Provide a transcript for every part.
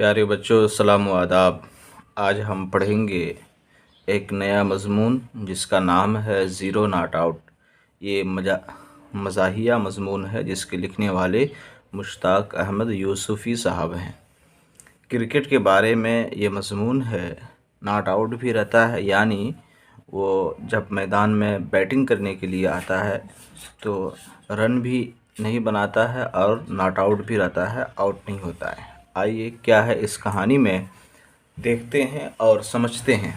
پیارے بچوں، السلام و آداب۔ آج ہم پڑھیں گے ایک نیا مضمون جس کا نام ہے زیرو ناٹ آؤٹ۔ یہ مزاحیہ مضمون ہے جس کے لکھنے والے مشتاق احمد یوسفی صاحب ہیں۔ کرکٹ کے بارے میں یہ مضمون ہے۔ ناٹ آؤٹ بھی رہتا ہے، یعنی وہ جب میدان میں بیٹنگ کرنے کے لیے آتا ہے تو رن بھی نہیں بناتا ہے اور ناٹ آؤٹ بھی رہتا ہے، آؤٹ نہیں ہوتا ہے۔ آئیے کیا ہے اس کہانی میں دیکھتے ہیں اور سمجھتے ہیں۔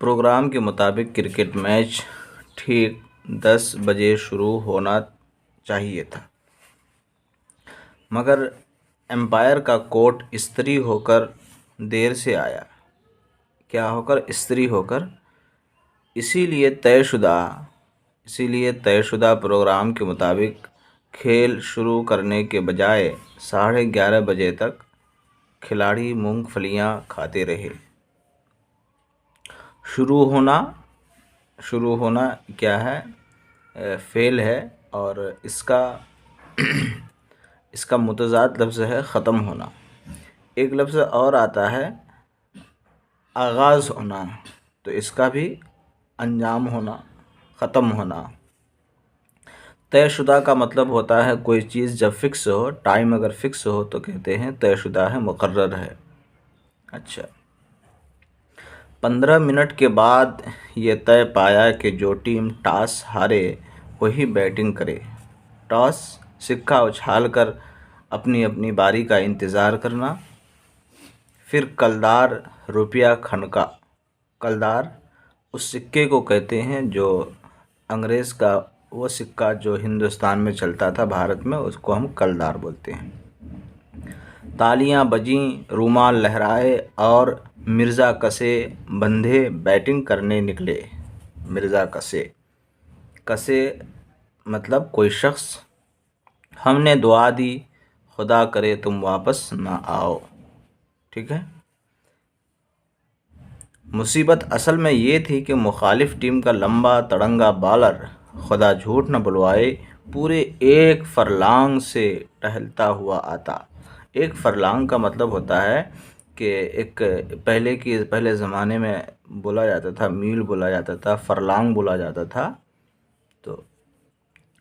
پروگرام کے مطابق کرکٹ میچ ٹھیک 10 بجے شروع ہونا چاہیے تھا، مگر امپائر کا کوٹ استری ہو کر دیر سے آیا۔ کیا ہو کر؟ استری ہو کر۔ اسی لیے طے شدہ پروگرام کے مطابق کھیل شروع کرنے کے بجائے 11:30 بجے تک کھلاڑی مونگ پھلیاں کھاتے رہے۔ شروع ہونا کیا ہے؟ فعل ہے، اور اس کا متضاد لفظ ہے ختم ہونا۔ ایک لفظ اور آتا ہے آغاز ہونا، تو اس کا بھی انجام ہونا، ختم ہونا۔ طے شدہ کا مطلب ہوتا ہے کوئی چیز جب فکس ہو، ٹائم اگر فکس ہو تو کہتے ہیں طے شدہ ہے، مقرر ہے۔ اچھا، 15 منٹ کے بعد یہ طے پایا کہ جو ٹیم ٹاس ہارے وہی بیٹنگ کرے۔ ٹاس، سکہ اچھال کر اپنی اپنی باری کا انتظار کرنا۔ پھر کلدار روپیہ کھنکا۔ کلدار اس سکے کو کہتے ہیں جو انگریز کا وہ سکہ جو ہندوستان میں چلتا تھا، بھارت میں، اس کو ہم کلدار بولتے ہیں۔ تالیاں بجیں، رومال لہرائے اور مرزا کسے بندھے بیٹنگ کرنے نکلے۔ مرزا کسے مطلب کوئی شخص۔ ہم نے دعا دی، خدا کرے تم واپس نہ آؤ۔ ٹھیک ہے۔ مصیبت اصل میں یہ تھی کہ مخالف ٹیم کا لمبا تڑنگا بالر، خدا جھوٹ نہ بلوائے، پورے 1 فرلانگ سے ٹہلتا ہوا آتا۔ 1 فرلانگ کا مطلب ہوتا ہے کہ ایک پہلے زمانے میں بولا جاتا تھا، میل بولا جاتا تھا، فرلانگ بولا جاتا تھا، تو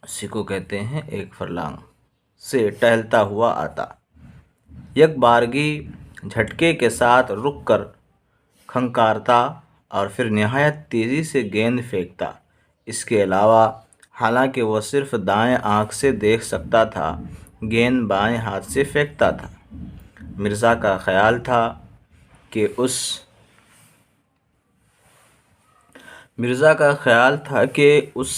اسی کو کہتے ہیں 1 فرلانگ سے ٹہلتا ہوا آتا۔ یک بارگی جھٹکے کے ساتھ رک کر کھنکارتا اور پھر نہایت تیزی سے گیند پھینکتا۔ اس کے علاوہ حالانکہ وہ صرف دائیں آنکھ سے دیکھ سکتا تھا، گیند بائیں ہاتھ سے پھینکتا تھا۔ مرزا کا خیال تھا کہ اس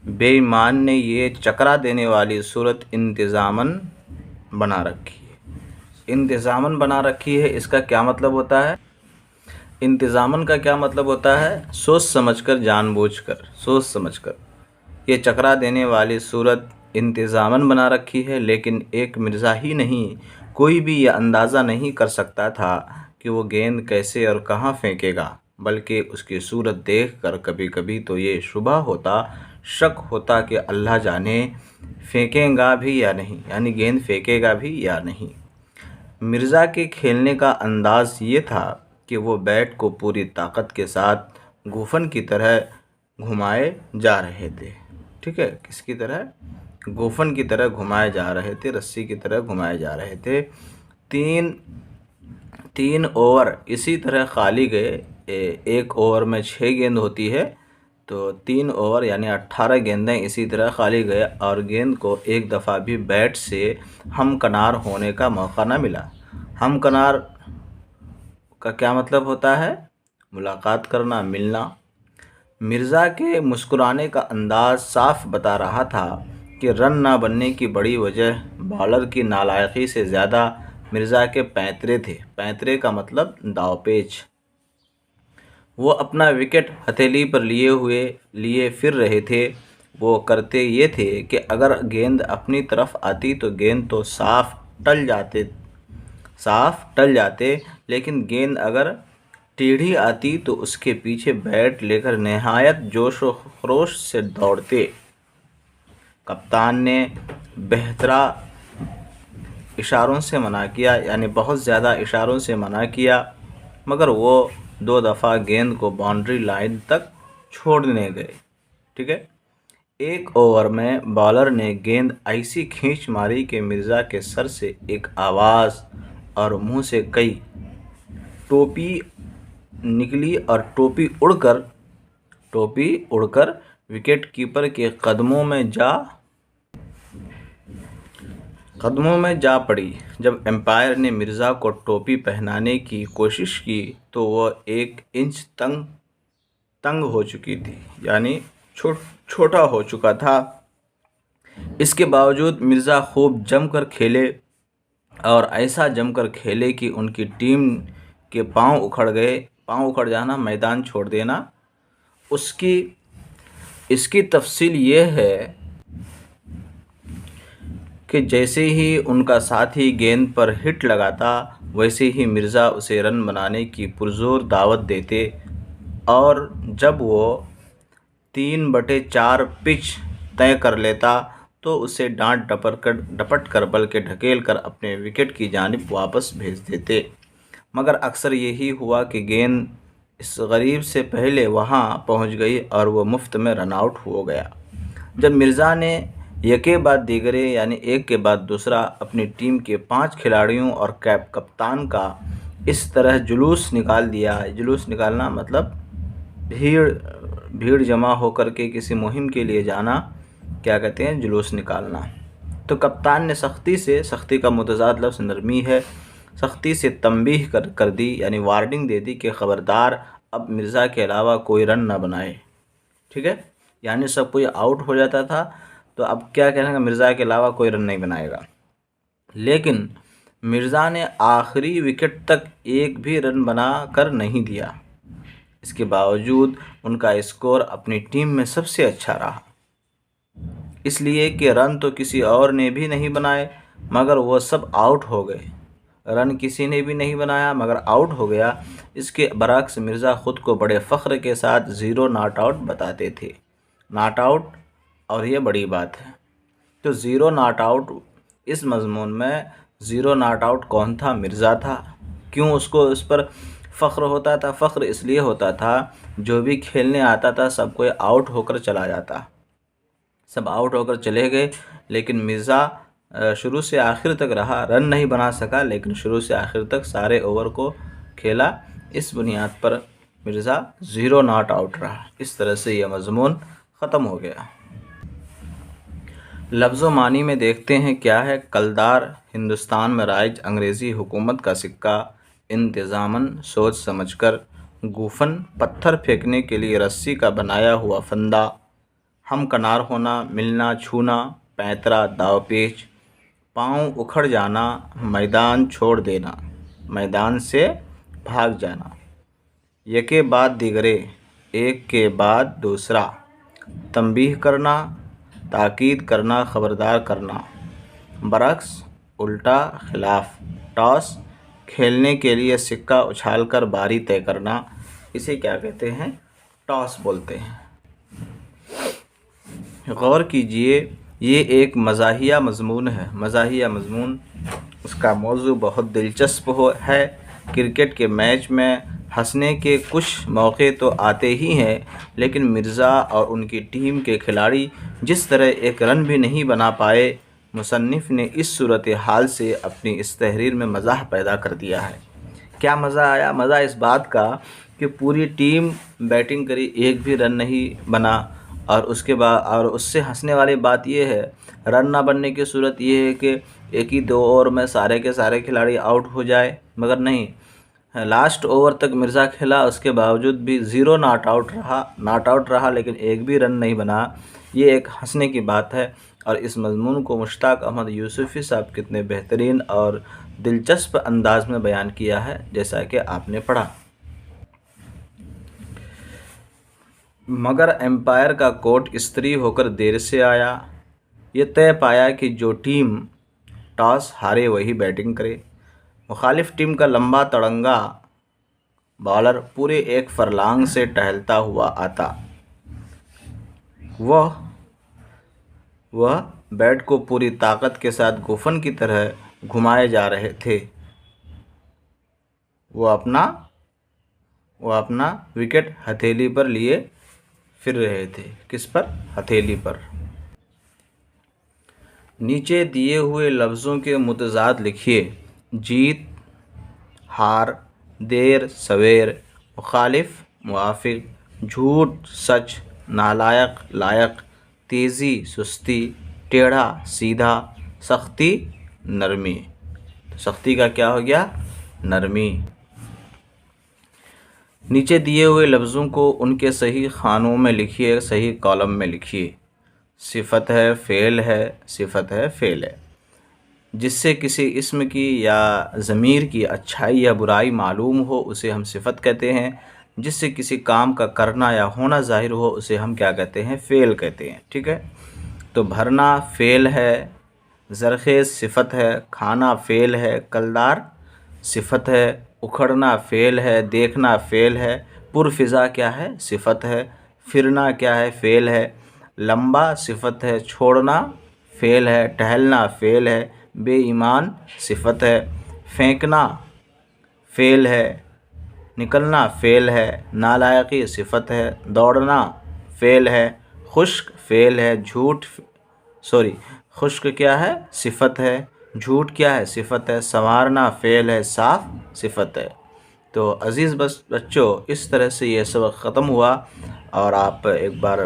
بے ایمان نے یہ چکرا دینے والی صورت انتظاماً بنا رکھی ہے۔ اس کا کیا مطلب ہوتا ہے؟ انتظاماً کا کیا مطلب ہوتا ہے؟ سوچ سمجھ کر، جان بوجھ کر، سوچ سمجھ کر یہ چکرا دینے والی صورت انتظاماً بنا رکھی ہے۔ لیکن ایک مرزا ہی نہیں، کوئی بھی یہ اندازہ نہیں کر سکتا تھا کہ وہ گیند کیسے اور کہاں پھینکے گا، بلکہ اس کی صورت دیکھ کر کبھی کبھی تو یہ شبہ ہوتا، شک ہوتا کہ اللہ جانے پھینکے گا بھی یا نہیں، یعنی گیند پھینکے گا بھی یا نہیں۔ مرزا کے کھیلنے کا انداز یہ تھا کہ وہ بیٹ کو پوری طاقت کے ساتھ گوفن کی طرح گھمائے جا رہے تھے۔ ٹھیک ہے، کس کی طرح؟ گوفن کی طرح گھمائے جا رہے تھے، رسی کی طرح گھمائے جا رہے تھے۔ تین اوور اسی طرح خالی گئے۔ 1 اوور میں 6 گیند ہوتی ہے، تو 3 اوور یعنی 18 گیندیں اسی طرح خالی گئے اور گیند کو ایک دفعہ بھی بیٹ سے ہمکنار ہونے کا موقع نہ ملا۔ ہمکنار کا کیا مطلب ہوتا ہے؟ ملاقات کرنا، ملنا۔ مرزا کے مسکرانے کا انداز صاف بتا رہا تھا کہ رن نہ بننے کی بڑی وجہ بالر کی نالائقی سے زیادہ مرزا کے پینترے تھے۔ پینترے کا مطلب داؤ پیچ۔ وہ اپنا وکٹ ہتھیلی پر لیے پھر رہے تھے۔ وہ کرتے یہ تھے کہ اگر گیند اپنی طرف آتی تو گیند تو صاف ٹل جاتے، لیکن گیند اگر ٹیڑھی آتی تو اس کے پیچھے بیٹ لے کر نہایت جوش و خروش سے دوڑتے۔ کپتان نے اشاروں سے منع کیا، یعنی بہت زیادہ اشاروں سے منع کیا، مگر وہ 2 دفعہ گیند کو باؤنڈری لائن تک چھوڑنے گئے۔ ٹھیک ہے، ایک اوور میں بالر نے گیند ایسی کھینچ ماری کہ مرزا کے سر سے ایک آواز اور منہ سے کئی ٹوپی نکلی اور ٹوپی اڑ کر وکٹ کیپر کے قدموں میں جا پڑی۔ جب امپائر نے مرزا کو ٹوپی پہنانے کی کوشش کی تو وہ 1 انچ تنگ ہو چکی تھی، یعنی چھوٹا ہو چکا تھا۔ اس کے باوجود مرزا خوب جم کر کھیلے اور ایسا جم کر کھیلے کہ ان کی ٹیم کے پاؤں اکھڑ جانا، میدان چھوڑ دینا۔ اس کی تفصیل یہ ہے کہ جیسے ہی ان کا ساتھی گیند پر ہٹ لگاتا، ویسے ہی مرزا اسے رن بنانے کی پرزور دعوت دیتے، اور جب وہ 3/4 پچ طے کر لیتا تو اسے ڈانٹ ڈپٹ کر بلکہ ڈھکیل کر اپنے وکٹ کی جانب واپس بھیج دیتے۔ مگر اکثر یہی ہوا کہ گیند اس غریب سے پہلے وہاں پہنچ گئی اور وہ مفت میں رن آؤٹ ہو گیا۔ جب مرزا نے یکے بعد دیگرے، یعنی ایک کے بعد دوسرا، اپنی ٹیم کے 5 کھلاڑیوں اور کپتان کا اس طرح جلوس نکال دیا، جلوس نکالنا مطلب بھیڑ جمع ہو کر کے کسی مہم کے لیے جانا، کیا کہتے ہیں، جلوس نکالنا، تو کپتان نے سختی کا متضاد لفظ نرمی ہے، سختی سے تنبیہ کر دی، یعنی وارننگ دے دی کہ خبردار، اب مرزا کے علاوہ کوئی رن نہ بنائے۔ ٹھیک ہے، یعنی سب کوئی آؤٹ ہو جاتا تھا تو اب کیا کہنا ہے، مرزا کے علاوہ کوئی رن نہیں بنائے گا۔ لیکن مرزا نے آخری وکٹ تک ایک بھی رن بنا کر نہیں دیا۔ اس کے باوجود ان کا اسکور اپنی ٹیم میں سب سے اچھا رہا، اس لیے کہ رن تو کسی اور نے بھی نہیں بنائے مگر وہ سب آؤٹ ہو گئے۔ رن کسی نے بھی نہیں بنایا مگر آؤٹ ہو گیا۔ اس کے برعکس مرزا خود کو بڑے فخر کے ساتھ 0 ناٹ آؤٹ بتاتے تھے۔ ناٹ آؤٹ، اور یہ بڑی بات ہے، تو 0 ناٹ آؤٹ، اس مضمون میں 0 ناٹ آؤٹ کون تھا؟ مرزا تھا۔ کیوں اس پر فخر ہوتا تھا؟ فخر اس لیے ہوتا تھا جو بھی کھیلنے آتا تھا سب کوئی آؤٹ ہو کر چلا جاتا، سب آؤٹ ہو کر چلے گئے، لیکن مرزا شروع سے آخر تک رہا، رن نہیں بنا سکا لیکن شروع سے آخر تک سارے اوور کو کھیلا۔ اس بنیاد پر مرزا 0 ناٹ آؤٹ رہا۔ اس طرح سے یہ مضمون ختم ہو گیا۔ لفظ و معنی میں دیکھتے ہیں کیا ہے۔ کلدار، ہندوستان میں رائج انگریزی حکومت کا سکہ، انتظاماً سوچ سمجھ کر، گوفن، پتھر پھینکنے کے لیے رسی کا بنایا ہوا فندہ، ہم کنار ہونا، ملنا، چھونا، پینترا، داؤ پیچ، پاؤں اکھڑ جانا، میدان چھوڑ دینا، میدان سے بھاگ جانا، یکے بعد دیگرے، ایک کے بعد دوسرا، تنبیہ کرنا، تاکید کرنا، خبردار کرنا، برعکس، الٹا، خلاف، ٹاس، کھیلنے کے لیے سکہ اچھال کر باری طے کرنا، اسے کیا کہتے ہیں؟ ٹاس بولتے ہیں۔ غور کیجئے، یہ ایک مزاحیہ مضمون ہے۔ مزاحیہ مضمون، اس کا موضوع بہت دلچسپ ہے۔ کرکٹ کے میچ میں ہنسنے کے کچھ موقع تو آتے ہی ہیں، لیکن مرزا اور ان کی ٹیم کے کھلاڑی جس طرح ایک رن بھی نہیں بنا پائے، مصنف نے اس صورتحال سے اپنی اس تحریر میں مزاح پیدا کر دیا ہے۔ کیا مزہ آیا؟ مزہ اس بات کا کہ پوری ٹیم بیٹنگ کری، ایک بھی رن نہیں بنا، اور اس سے ہنسنے والی بات یہ ہے، رن نہ بننے کی صورت یہ ہے کہ 1 ہی 2 اوور میں سارے کے سارے کھلاڑی آؤٹ ہو جائے، مگر نہیں، لاسٹ اوور تک مرزا کھیلا، اس کے باوجود بھی 0 ناٹ آؤٹ رہا لیکن ایک بھی رن نہیں بنا۔ یہ ایک ہنسنے کی بات ہے، اور اس مضمون کو مشتاق احمد یوسفی صاحب کتنے بہترین اور دلچسپ انداز میں بیان کیا ہے، جیسا کہ آپ نے پڑھا۔ مگر امپائر کا کوٹ استری ہو کر دیر سے آیا۔ یہ طے پایا کہ جو ٹیم ٹاس ہارے وہی بیٹنگ کرے۔ مخالف ٹیم کا لمبا تڑنگا بالر پورے 1 فرلانگ سے ٹہلتا ہوا آتا۔ وہ بیٹ کو پوری طاقت کے ساتھ گوفن کی طرح گھمائے جا رہے تھے، وہ اپنا وکٹ ہتھیلی پر لیے پھر رہے تھے۔ کس پر؟ ہتھیلی پر۔ نیچے دیے ہوئے لفظوں کے متضاد لکھیے۔ جیت، ہار، دیر سویر، مخالف موافق، جھوٹ سچ، نالائق لائق، تیزی سستی، ٹیڑھا سیدھا، سختی نرمی۔ سختی کا کیا ہو گیا؟ نرمی۔ نیچے دیے ہوئے لفظوں کو ان کے صحیح خانوں میں لکھیے، صحیح کالم میں لکھیے۔ صفت ہے، فعل ہے، صفت ہے، فعل ہے۔ جس سے کسی اسم کی یا ضمیر کی اچھائی یا برائی معلوم ہو اسے ہم صفت کہتے ہیں۔ جس سے کسی کام کا کرنا یا ہونا ظاہر ہو اسے ہم کیا کہتے ہیں؟ فعل کہتے ہیں۔ ٹھیک ہے، تو بھرنا فعل ہے، زرخیز صفت ہے، کھانا فعل ہے، کلدار صفت ہے، اکھڑنا فعل ہے، دیکھنا فعل ہے، پرفضا کیا ہے؟ صفت ہے، پھرنا کیا ہے؟ فعل ہے، لمبا صفت ہے، چھوڑنا فعل ہے، ٹہلنا فعل ہے، بے ایمان صفت ہے، پھینکنا فعل ہے، نکلنا فعل ہے، نالائقی صفت ہے، دوڑنا فعل ہے، خشک فعل ہے، خشک کیا ہے؟ صفت ہے، جھوٹ کیا ہے؟ صفت ہے، سنوارنا فعل ہے، صاف صفت ہے۔ تو عزیز بچوں، اس طرح سے یہ سبق ختم ہوا، اور آپ ایک بار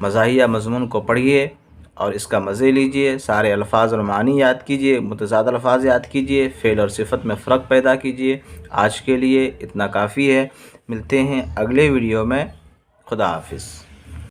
مزاحیہ مضمون کو پڑھیے اور اس کا مزے لیجئے، سارے الفاظ اور معنی یاد کیجئے، متضاد الفاظ یاد کیجئے، فعل اور صفت میں فرق پیدا کیجئے۔ آج کے لیے اتنا کافی ہے، ملتے ہیں اگلے ویڈیو میں۔ خدا حافظ۔